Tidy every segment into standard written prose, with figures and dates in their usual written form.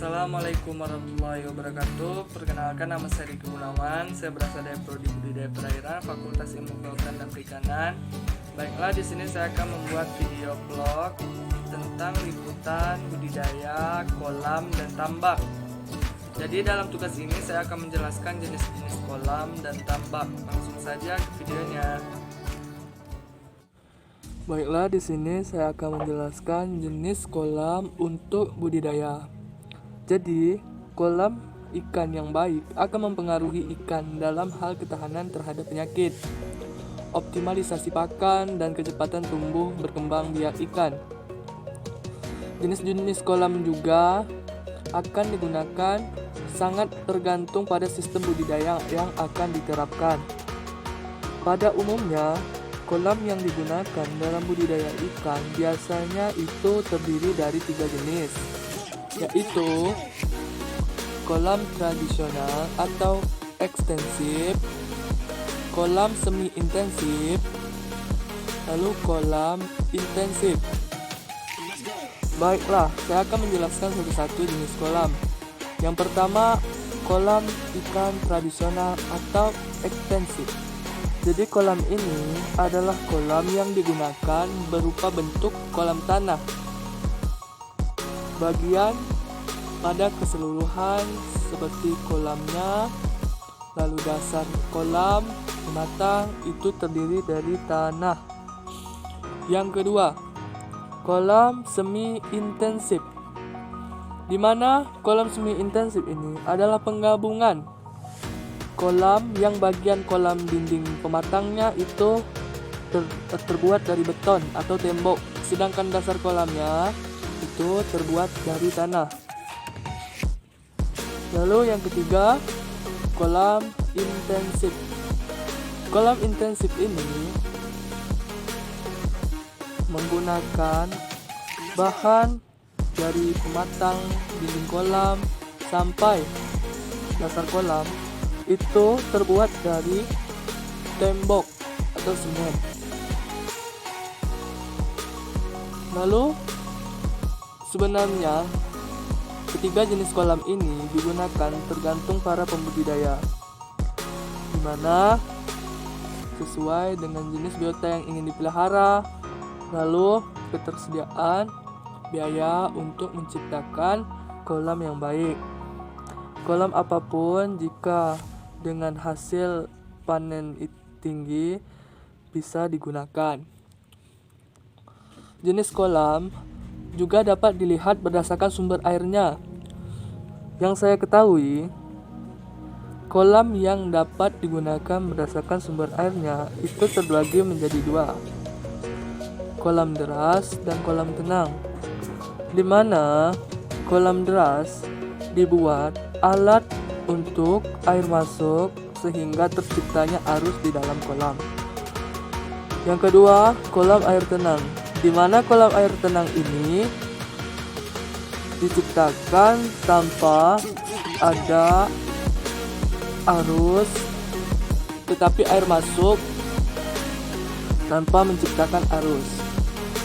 Assalamualaikum warahmatullahi wabarakatuh. Perkenalkan, nama saya Riki Gunawan. Saya berasal dari Prodi Budidaya Perairan, Fakultas Ilmu Kelautan dan Perikanan. Baiklah, di sini saya akan membuat video vlog tentang liputan budidaya kolam dan tambak. Jadi dalam tugas ini saya akan menjelaskan jenis-jenis kolam dan tambak. Langsung saja ke videonya. Baiklah, di sini saya akan menjelaskan jenis kolam untuk budidaya. Jadi, kolam ikan yang baik akan mempengaruhi ikan dalam hal ketahanan terhadap penyakit, optimalisasi pakan, dan kecepatan tumbuh berkembang biak ikan. Jenis-jenis kolam juga akan digunakan sangat tergantung pada sistem budidaya yang akan diterapkan. Pada umumnya, kolam yang digunakan dalam budidaya ikan biasanya itu terdiri dari 3 jenis, yaitu kolam tradisional atau ekstensif, kolam semi-intensif, lalu kolam intensif. Baiklah, saya akan menjelaskan satu-satu jenis kolam. Yang pertama, kolam ikan tradisional atau ekstensif. Jadi kolam ini adalah kolam yang digunakan berupa bentuk kolam tanah. Bagian pada keseluruhan seperti kolamnya, lalu dasar kolam, pematang itu terdiri dari tanah. Yang kedua, kolam semi-intensif, di mana kolam semi-intensif ini adalah penggabungan kolam yang bagian kolam dinding pematangnya itu terbuat dari beton atau tembok, sedangkan dasar kolamnya itu terbuat dari tanah. Lalu yang ketiga, kolam intensif. Kolam intensif ini menggunakan bahan dari pematang dinding kolam sampai dasar kolam itu terbuat dari tembok atau semen. Lalu sebenarnya ketiga jenis kolam ini digunakan tergantung para pembudidaya, di mana sesuai dengan jenis biota yang ingin dipelihara, lalu ketersediaan biaya untuk menciptakan kolam yang baik. Kolam apapun jika dengan hasil panen tinggi bisa digunakan. Jenis kolam juga dapat dilihat berdasarkan sumber airnya. Yang saya ketahui, kolam yang dapat digunakan berdasarkan sumber airnya itu terbagi menjadi 2, kolam deras dan kolam tenang, di mana kolam deras dibuat alat untuk air masuk sehingga terciptanya arus di dalam kolam. Yang kedua, kolam air tenang, di mana kolam air tenang ini diciptakan tanpa ada arus, tetapi air masuk tanpa menciptakan arus.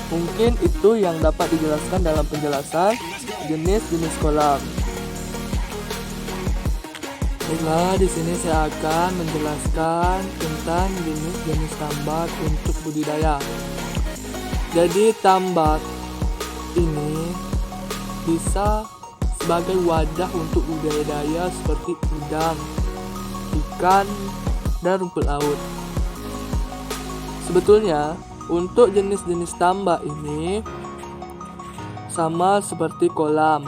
Mungkin itu yang dapat dijelaskan dalam penjelasan jenis-jenis kolam. Baiklah, di sini saya akan menjelaskan tentang jenis-jenis tambak untuk budidaya. Jadi tambak ini bisa sebagai wadah untuk budidaya seperti udang, ikan, dan rumput laut. Sebetulnya untuk jenis-jenis tambak ini sama seperti kolam.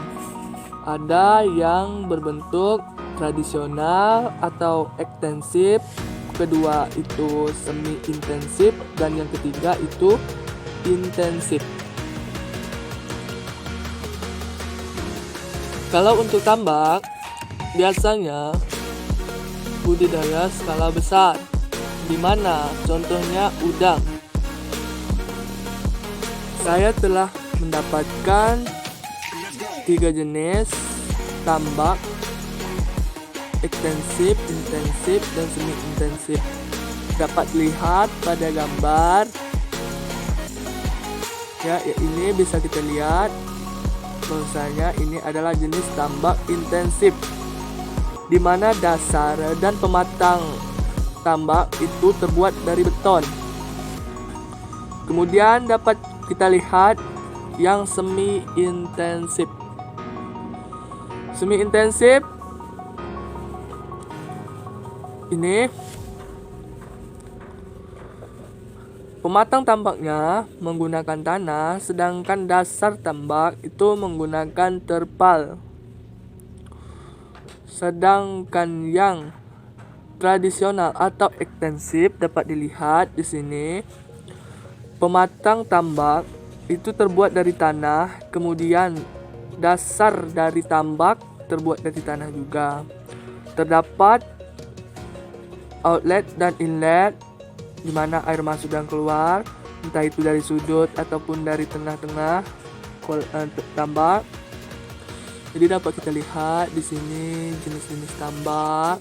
Ada yang berbentuk tradisional atau ekstensif, kedua itu semi intensif, dan yang ketiga itu intensif. Kalau untuk tambak, biasanya budidaya skala besar, di mana contohnya udang. Saya telah mendapatkan 3 jenis tambak: ekstensif, intensif, dan semi intensif. Dapat dilihat pada gambar. Ya, ini bisa kita lihat bahwasanya ini adalah jenis tambak intensif, di mana dasar dan pematang tambak itu terbuat dari beton. Kemudian dapat kita lihat yang semi intensif. Semi intensif ini pematang tambaknya menggunakan tanah, sedangkan dasar tambak itu menggunakan terpal. Sedangkan yang tradisional atau ekstensif dapat dilihat di sini. Pematang tambak itu terbuat dari tanah, kemudian dasar dari tambak terbuat dari tanah juga. Terdapat outlet dan inlet di mana air masuk dan keluar, entah itu dari sudut ataupun dari tengah-tengah tambak. Jadi dapat kita lihat di sini jenis-jenis tambak,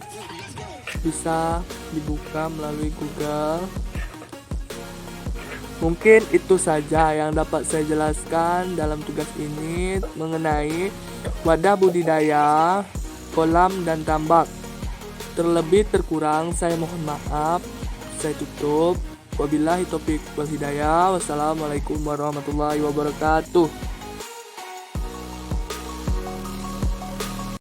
bisa dibuka melalui Google. Mungkin itu saja yang dapat saya jelaskan dalam tugas ini mengenai wadah budidaya, kolam dan tambak. Terlebih terkurang saya mohon maaf. Saya tutup. Wabillahi taufiq wal hidayah. Wassalamualaikum warahmatullahi wabarakatuh.